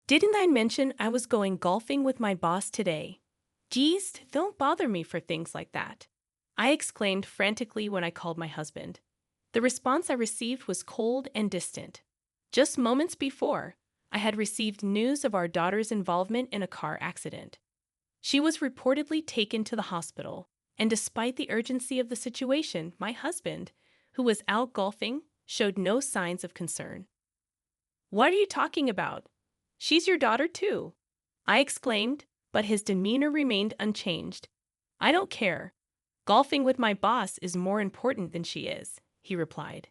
Didn't I mention I was going golfing with my boss today? Geez, don't bother me for things like that. I exclaimed frantically when I called my husband. The response I received was cold and distant. Just moments before, I had received news of our daughter's involvement in a car accident. She was reportedly taken to the hospital, and despite the urgency of the situation, my husband, who was out golfing, showed no signs of concern. What are you talking about? She's your daughter, too, I exclaimed, but his demeanor remained unchanged. I don't care. Golfing with my boss is more important than she is, he replied.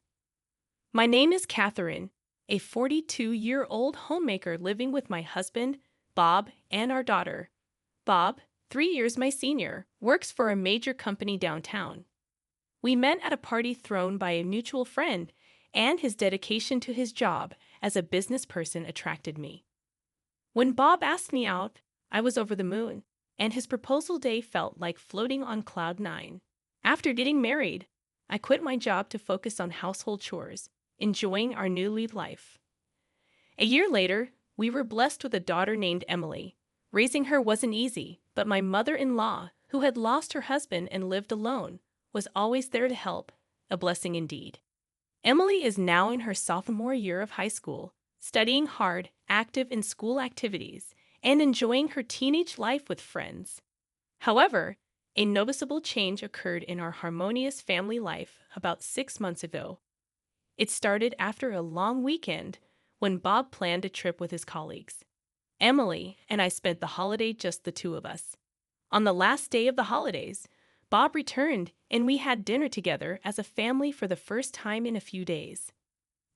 My name is Catherine, a 42-year-old homemaker living with my husband, Bob, and our daughter. Bob, 3 years my senior, works for a major company downtown. We met at a party thrown by a mutual friend, and his dedication to his job as a business person attracted me. When Bob asked me out, I was over the moon, and his proposal day felt like floating on cloud nine. After getting married, I quit my job to focus on household chores, enjoying our newly life. A year later, we were blessed with a daughter named Emily. Raising her wasn't easy, but my mother-in-law, who had lost her husband and lived alone, was always there to help, a blessing indeed. Emily is now in her sophomore year of high school, studying hard, active in school activities, and enjoying her teenage life with friends. However, a noticeable change occurred in our harmonious family life about 6 months ago. It started after a long weekend when Bob planned a trip with his colleagues. Emily and I spent the holiday just the two of us. On the last day of the holidays, Bob returned and we had dinner together as a family for the first time in a few days.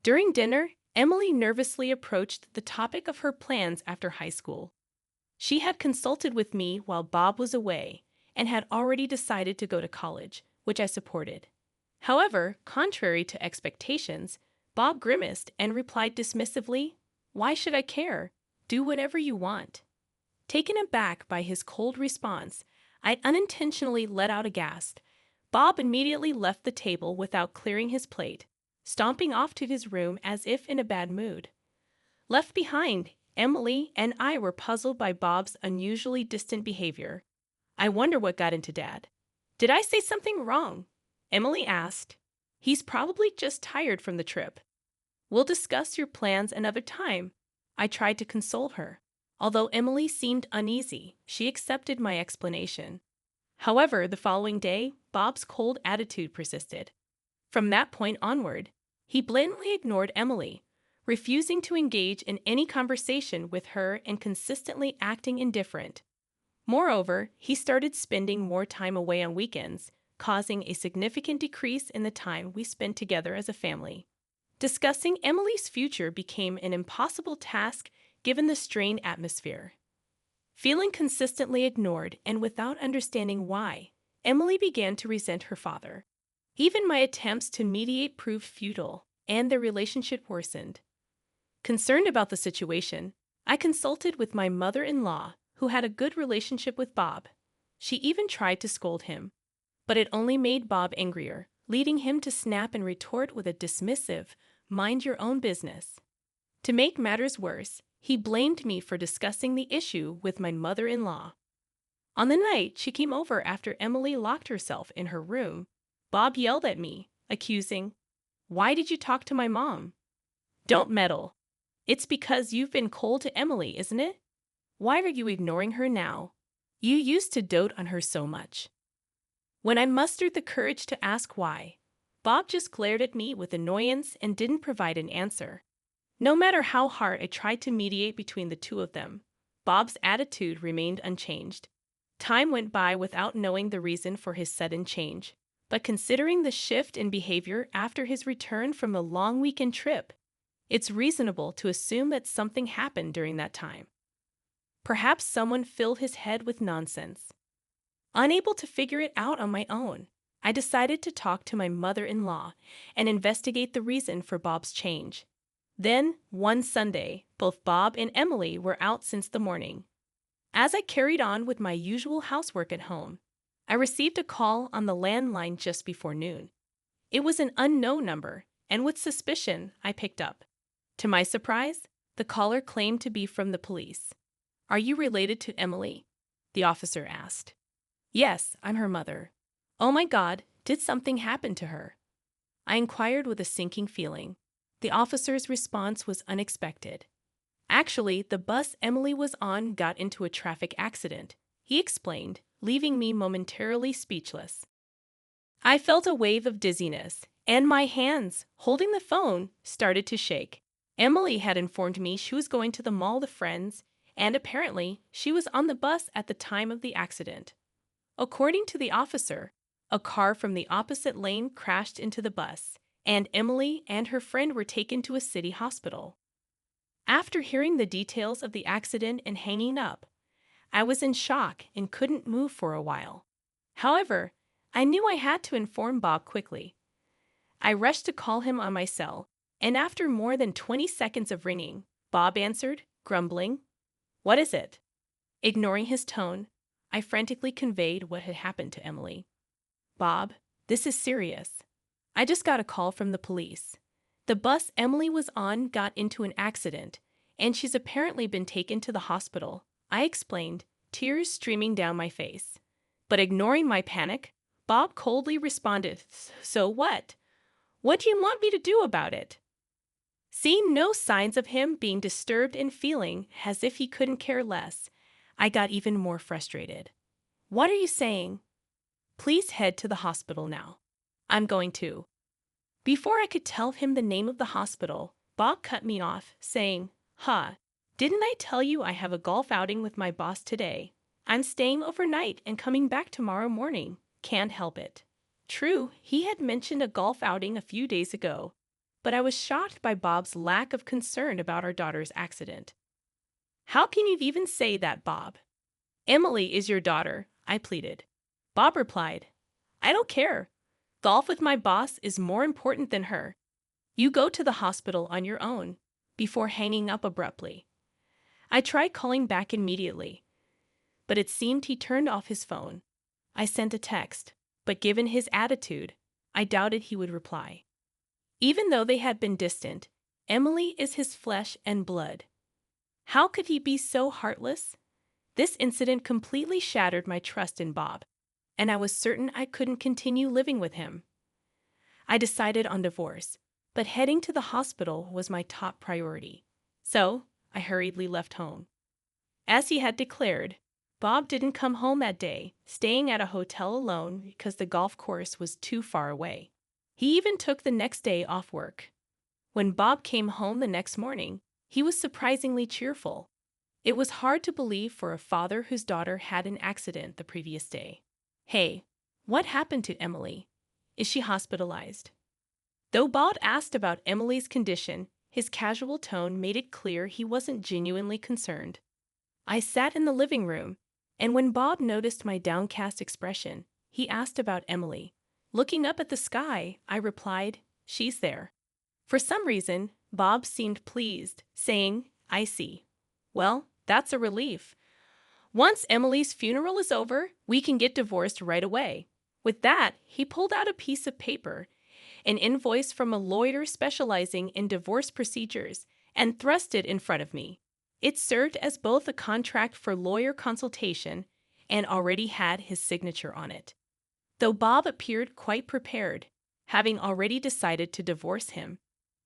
During dinner, Emily nervously approached the topic of her plans after high school. She had consulted with me while Bob was away and had already decided to go to college, which I supported. However, contrary to expectations, Bob grimaced and replied dismissively, "Why should I care? Do whatever you want." Taken aback by his cold response, I unintentionally let out a gasp. Bob immediately left the table without clearing his plate, stomping off to his room as if in a bad mood. Left behind, Emily and I were puzzled by Bob's unusually distant behavior. "I wonder what got into Dad. Did I say something wrong?" Emily asked. "He's probably just tired from the trip. We'll discuss your plans another time." I tried to console her. Although Emily seemed uneasy, she accepted my explanation. However, the following day, Bob's cold attitude persisted. From that point onward, he blatantly ignored Emily, refusing to engage in any conversation with her and consistently acting indifferent. Moreover, he started spending more time away on weekends, causing a significant decrease in the time we spent together as a family. Discussing Emily's future became an impossible task given the strained atmosphere. Feeling consistently ignored and without understanding why, Emily began to resent her father. Even my attempts to mediate proved futile, and their relationship worsened. Concerned about the situation, I consulted with my mother-in-law, who had a good relationship with Bob. She even tried to scold him, but it only made Bob angrier, leading him to snap and retort with a dismissive, "Mind your own business." To make matters worse, he blamed me for discussing the issue with my mother-in-law. On the night she came over after Emily locked herself in her room, Bob yelled at me, accusing, "Why did you talk to my mom?" "Don't meddle. It's because you've been cold to Emily, isn't it? Why are you ignoring her now? You used to dote on her so much." When I mustered the courage to ask why, Bob just glared at me with annoyance and didn't provide an answer. No matter how hard I tried to mediate between the two of them, Bob's attitude remained unchanged. Time went by without knowing the reason for his sudden change, but considering the shift in behavior after his return from a long weekend trip, it's reasonable to assume that something happened during that time. Perhaps someone filled his head with nonsense. Unable to figure it out on my own, I decided to talk to my mother-in-law and investigate the reason for Bob's change. Then, one Sunday, both Bob and Emily were out since the morning. As I carried on with my usual housework at home, I received a call on the landline just before noon. It was an unknown number, and with suspicion, I picked up. To my surprise, The caller claimed to be from the police. "Are you related to Emily?" the officer asked. "Yes, I'm her mother." "Oh my God, did something happen to her?" I inquired with a sinking feeling. The officer's response was unexpected. "Actually, the bus Emily was on got into a traffic accident," he explained, leaving me momentarily speechless. I felt a wave of dizziness, and my hands, holding the phone, started to shake. Emily had informed me she was going to the mall with friends, and apparently she was on the bus at the time of the accident. According to the officer, a car from the opposite lane crashed into the bus, and Emily and her friend were taken to a city hospital. After hearing the details of the accident and hanging up, I was in shock and couldn't move for a while. However, I knew I had to inform Bob quickly. I rushed to call him on my cell, and after more than 20 seconds of ringing, Bob answered, grumbling, "What is it?" Ignoring his tone, I frantically conveyed what had happened to Emily. "Bob, this is serious. I just got a call from the police. The bus Emily was on got into an accident, and she's apparently been taken to the hospital," I explained, tears streaming down my face. But ignoring my panic, Bob coldly responded, "So what? What do you want me to do about it?" Seeing no signs of him being disturbed and feeling as if he couldn't care less, I got even more frustrated. "What are you saying?" "Please head to the hospital now." "I'm going to." Before I could tell him the name of the hospital, Bob cut me off, saying, Didn't I tell you I have a golf outing with my boss today? I'm staying overnight and coming back tomorrow morning. Can't help it." True, he had mentioned a golf outing a few days ago, but I was shocked by Bob's lack of concern about our daughter's accident. "How can you even say that, Bob?" "Emily is your daughter," I pleaded. Bob replied, "I don't care. Golf with my boss is more important than her. You go to the hospital on your own," before hanging up abruptly. I tried calling back immediately, but it seemed he turned off his phone. I sent a text, but given his attitude, I doubted he would reply. Even though they had been distant, Emily is his flesh and blood. How could he be so heartless? This incident completely shattered my trust in Bob, and I was certain I couldn't continue living with him. I decided on divorce, but heading to the hospital was my top priority. So I hurriedly left home. As he had declared, Bob didn't come home that day, staying at a hotel alone because the golf course was too far away. He even took the next day off work. When Bob came home the next morning, he was surprisingly cheerful. It was hard to believe for a father whose daughter had an accident the previous day. "Hey, what happened to Emily? Is she hospitalized?" Though Bob asked about Emily's condition, his casual tone made it clear he wasn't genuinely concerned. I sat in the living room, and when Bob noticed my downcast expression, he asked about Emily. Looking up at the sky, I replied, "She's there." For some reason, Bob seemed pleased, saying, "I see. Well, that's a relief. Once Emily's funeral is over, we can get divorced right away." With that, he pulled out a piece of paper, an invoice from a lawyer specializing in divorce procedures, and thrust it in front of me. It served as both a contract for lawyer consultation and already had his signature on it. Though Bob appeared quite prepared, having already decided to divorce him,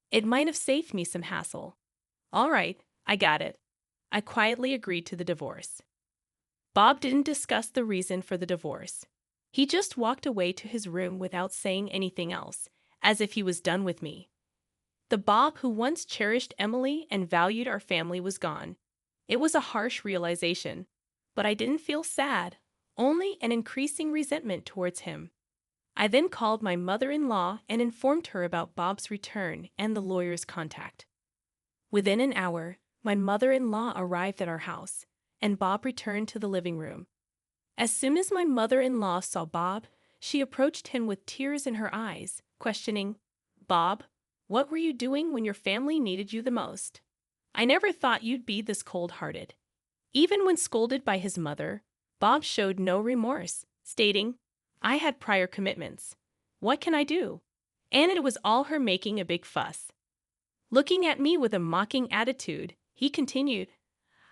it might have saved me some hassle. "All right, I got it." I quietly agreed to the divorce. Bob didn't discuss the reason for the divorce. He just walked away to his room without saying anything else, as if he was done with me. The Bob who once cherished Emily and valued our family was gone. It was a harsh realization, but I didn't feel sad, only an increasing resentment towards him. I then called my mother-in-law and informed her about Bob's return and the lawyer's contact. Within an hour, my mother-in-law arrived at our house, and Bob returned to the living room. As soon as my mother-in-law saw Bob, she approached him with tears in her eyes, questioning, "Bob, what were you doing when your family needed you the most? I never thought you'd be this cold-hearted." Even when scolded by his mother, Bob showed no remorse, stating, "I had prior commitments. What can I do?" And it was all her making a big fuss. Looking at me with a mocking attitude, He continued,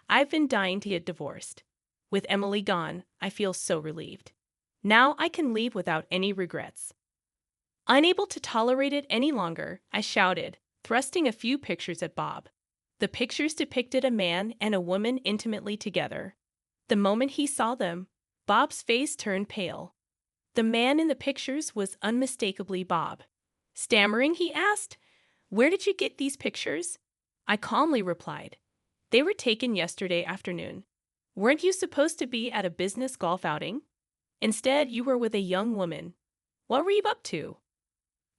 I've been dying to get divorced. With Emily gone, I feel so relieved. Now I can leave without any regrets. Unable to tolerate it any longer, I shouted, thrusting a few pictures at Bob. The pictures depicted a man and a woman intimately together. The moment he saw them, Bob's face turned pale. The man in the pictures was unmistakably Bob. Stammering, he asked, Where did you get these pictures? I calmly replied, They were taken yesterday afternoon. Weren't you supposed to be at a business golf outing? Instead, you were with a young woman. What were you up to?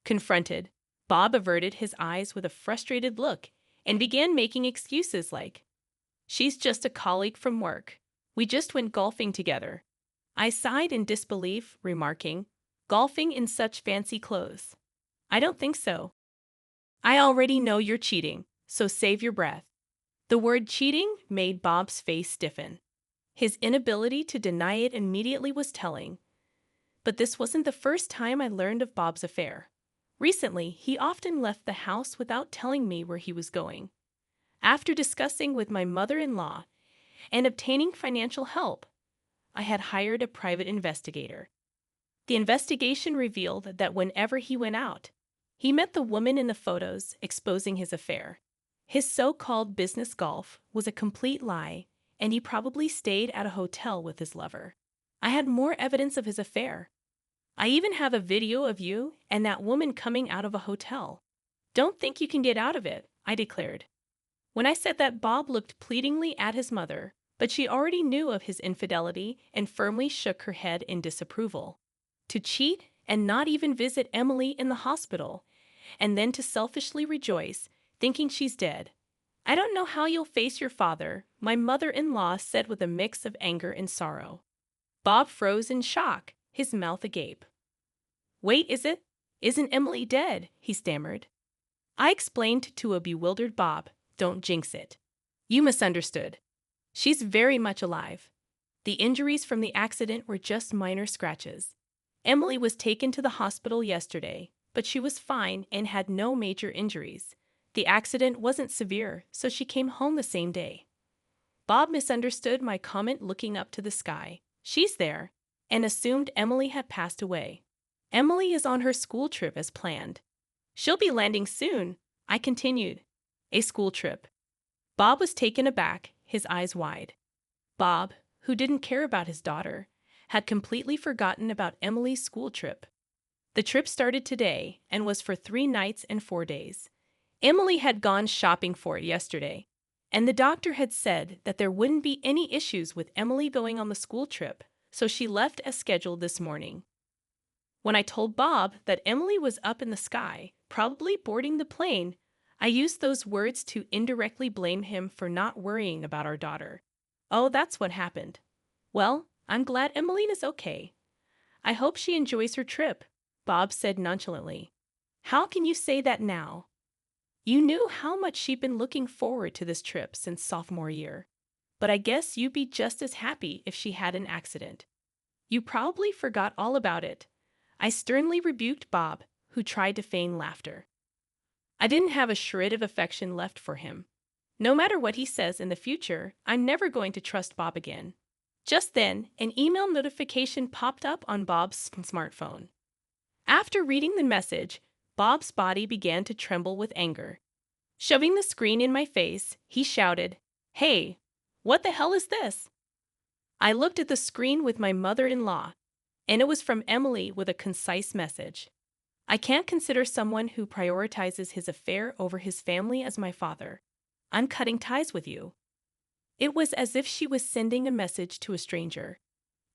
Confronted, Bob averted his eyes with a frustrated look and began making excuses like, She's just a colleague from work. We just went golfing together. I sighed in disbelief, remarking, Golfing in such fancy clothes. I don't think so. I already know you're cheating, so save your breath. The word cheating made Bob's face stiffen. His inability to deny it immediately was telling. But this wasn't the first time I learned of Bob's affair. Recently, he often left the house without telling me where he was going. After discussing with my mother-in-law and obtaining financial help, I had hired a private investigator. The investigation revealed that whenever he went out, he met the woman in the photos, exposing his affair. His so-called business golf was a complete lie, and he probably stayed at a hotel with his lover. I had more evidence of his affair. I even have a video of you and that woman coming out of a hotel. Don't think you can get out of it, I declared. When I said that, Bob looked pleadingly at his mother, but she already knew of his infidelity and firmly shook her head in disapproval. To cheat and not even visit Emily in the hospital, and then to selfishly rejoice, thinking she's dead. I don't know how you'll face your father, my mother-in-law said with a mix of anger and sorrow. Bob froze in shock, his mouth agape. Wait, Isn't Emily dead? He stammered. I explained to a bewildered Bob, Don't jinx it. You misunderstood. She's very much alive. The injuries from the accident were just minor scratches. Emily was taken to the hospital yesterday, but she was fine and had no major injuries. The accident wasn't severe, so she came home the same day. Bob misunderstood my comment, looking up to the sky. She's there, and assumed Emily had passed away. Emily is on her school trip as planned. She'll be landing soon, I continued. A school trip. Bob was taken aback, his eyes wide. Bob, who didn't care about his daughter, had completely forgotten about Emily's school trip. The trip started today and was for 3 nights and 4 days. Emily had gone shopping for it yesterday, and the doctor had said that there wouldn't be any issues with Emily going on the school trip, so she left as scheduled this morning. When I told Bob that Emily was up in the sky, probably boarding the plane, I used those words to indirectly blame him for not worrying about our daughter. Oh, that's what happened. Well, I'm glad Emmeline is okay. I hope she enjoys her trip, Bob said nonchalantly. How can you say that now? You knew how much she'd been looking forward to this trip since sophomore year. But I guess you'd be just as happy if she had an accident. You probably forgot all about it. I sternly rebuked Bob, who tried to feign laughter. I didn't have a shred of affection left for him. No matter what he says in the future, I'm never going to trust Bob again. Just then, an email notification popped up on Bob's smartphone. After reading the message, Bob's body began to tremble with anger. Shoving the screen in my face, he shouted, Hey, what the hell is this? I looked at the screen with my mother-in-law, and it was from Emily with a concise message. I can't consider someone who prioritizes his affair over his family as my father. I'm cutting ties with you. It was as if she was sending a message to a stranger.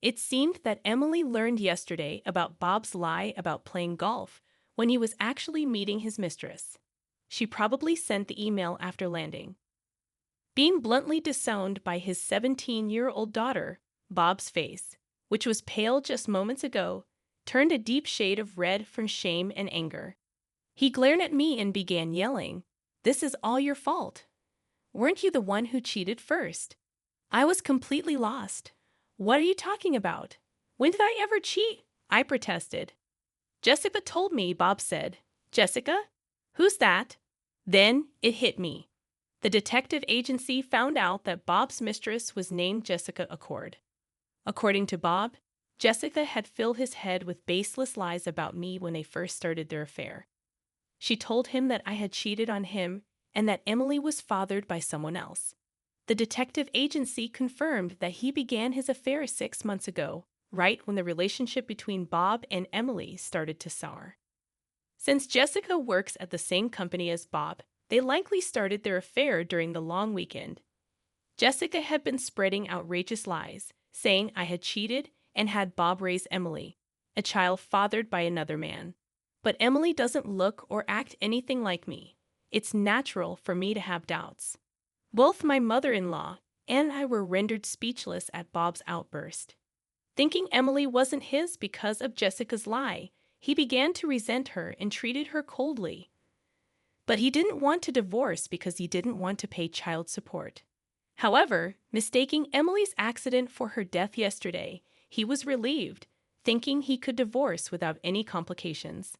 It seemed that Emily learned yesterday about Bob's lie about playing golf when he was actually meeting his mistress. She probably sent the email after landing. Being bluntly disowned by his 17-year-old daughter, Bob's face, which was pale just moments ago, turned a deep shade of red from shame and anger. He glared at me and began yelling, This is all your fault. Weren't you the one who cheated first? I was completely lost. What are you talking about? When did I ever cheat? I protested. Jessica told me, Bob said. Jessica? Who's that? Then it hit me. The detective agency found out that Bob's mistress was named Jessica Accord. According to Bob, Jessica had filled his head with baseless lies about me when they first started their affair. She told him that I had cheated on him and that Emily was fathered by someone else. The detective agency confirmed that he began his affair 6 months ago, right when the relationship between Bob and Emily started to sour. Since Jessica works at the same company as Bob, they likely started their affair during the long weekend. Jessica had been spreading outrageous lies, saying I had cheated and had Bob raise Emily, a child fathered by another man. But Emily doesn't look or act anything like me. It's natural for me to have doubts. Both my mother-in-law and I were rendered speechless at Bob's outburst. Thinking Emily wasn't his because of Jessica's lie, he began to resent her and treated her coldly. But he didn't want to divorce because he didn't want to pay child support. However, mistaking Emily's accident for her death yesterday, he was relieved, thinking he could divorce without any complications.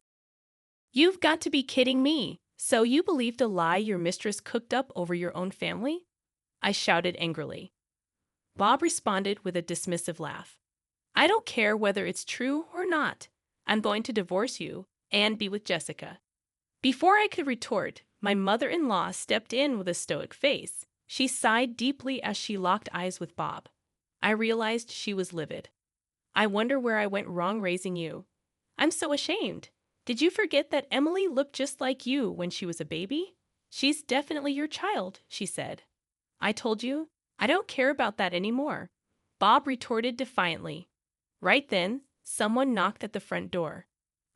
"You've got to be kidding me! So you believed a lie your mistress cooked up over your own family?" I shouted angrily. Bob responded with a dismissive laugh. "I don't care whether it's true or not. I'm going to divorce you and be with Jessica." Before I could retort, my mother-in-law stepped in with a stoic face. She sighed deeply as she locked eyes with Bob. I realized she was livid. "I wonder where I went wrong raising you. I'm so ashamed. Did you forget that Emily looked just like you when she was a baby? She's definitely your child," she said. "I told you, I don't care about that anymore," Bob retorted defiantly. Right then, someone knocked at the front door.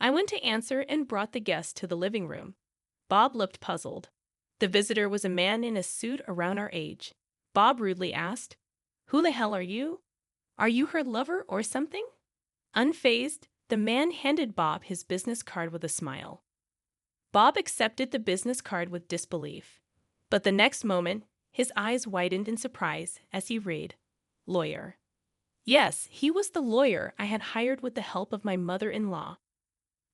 I went to answer and brought the guest to the living room. Bob looked puzzled. The visitor was a man in a suit around our age. Bob rudely asked, "Who the hell are you? Are you her lover or something?" Unfazed, the man handed Bob his business card with a smile. Bob accepted the business card with disbelief. But the next moment, his eyes widened in surprise as he read, "Lawyer." Yes, he was the lawyer I had hired with the help of my mother-in-law.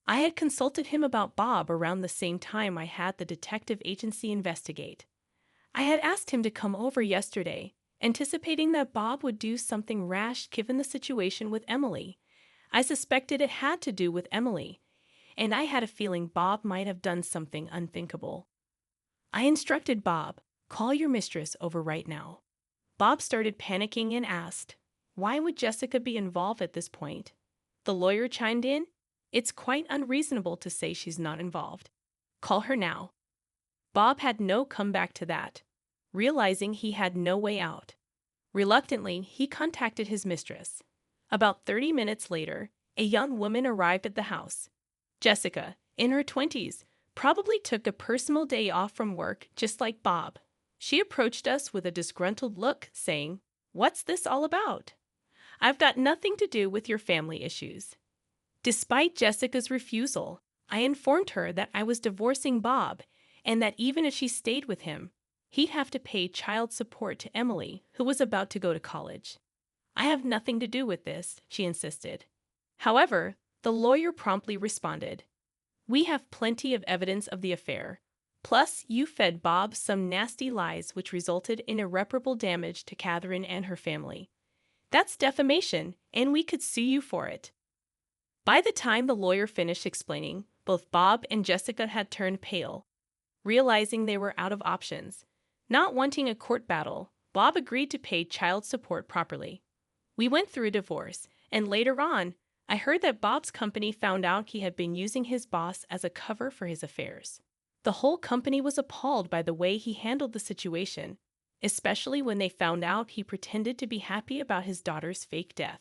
I had consulted him about Bob around the same time I had the detective agency investigate. I had asked him to come over yesterday, anticipating that Bob would do something rash given the situation with Emily. I suspected it had to do with Emily, and I had a feeling Bob might have done something unthinkable. I instructed Bob, "Call your mistress over right now." Bob started panicking and asked, "Why would Jessica be involved at this point?" The lawyer chimed in, "It's quite unreasonable to say she's not involved. Call her now." Bob had no comeback to that, realizing he had no way out. Reluctantly, he contacted his mistress. About 30 minutes later, a young woman arrived at the house. Jessica, in her 20s, probably took a personal day off from work just like Bob. She approached us with a disgruntled look, saying, "What's this all about? I've got nothing to do with your family issues." Despite Jessica's refusal, I informed her that I was divorcing Bob and that even if she stayed with him, he'd have to pay child support to Emily, who was about to go to college. "I have nothing to do with this," she insisted. However, the lawyer promptly responded, "We have plenty of evidence of the affair. Plus, you fed Bob some nasty lies which resulted in irreparable damage to Catherine and her family. That's defamation, and we could sue you for it." By the time the lawyer finished explaining, both Bob and Jessica had turned pale, realizing they were out of options. Not wanting a court battle, Bob agreed to pay child support properly. We went through a divorce, and later on, I heard that Bob's company found out he had been using his boss as a cover for his affairs. The whole company was appalled by the way he handled the situation, especially when they found out he pretended to be happy about his daughter's fake death.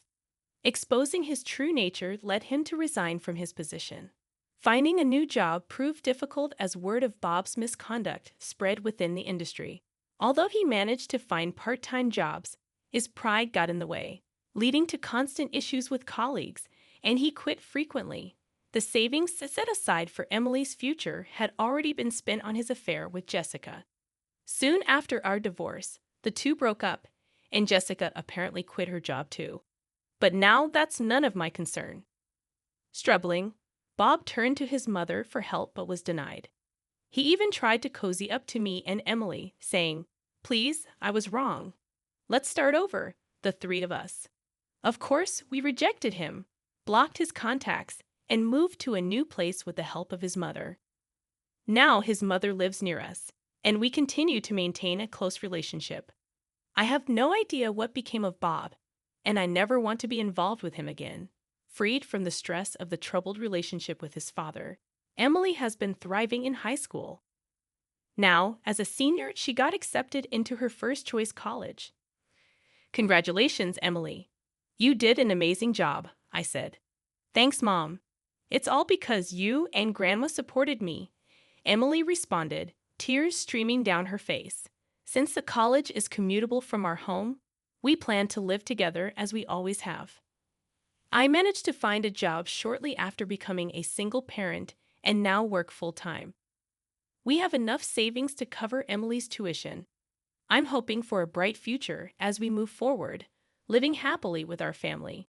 Exposing his true nature led him to resign from his position. Finding a new job proved difficult as word of Bob's misconduct spread within the industry. Although he managed to find part-time jobs, his pride got in the way, leading to constant issues with colleagues, and he quit frequently. The savings set aside for Emily's future had already been spent on his affair with Jessica. Soon after our divorce, the two broke up, and Jessica apparently quit her job too. But now that's none of my concern. Struggling, Bob turned to his mother for help but was denied. He even tried to cozy up to me and Emily, saying, "Please, I was wrong. Let's start over, the three of us." Of course, we rejected him, blocked his contacts, and moved to a new place with the help of his mother. Now his mother lives near us, and we continue to maintain a close relationship. I have no idea what became of Bob, and I never want to be involved with him again. Freed from the stress of the troubled relationship with his father, Emily has been thriving in high school. Now, as a senior, she got accepted into her first choice college. "Congratulations, Emily. You did an amazing job," I said. "Thanks, Mom. It's all because you and Grandma supported me," Emily responded, tears streaming down her face. "Since the college is commutable from our home, we plan to live together as we always have." I managed to find a job shortly after becoming a single parent and now work full-time. We have enough savings to cover Emily's tuition. I'm hoping for a bright future as we move forward, living happily with our family.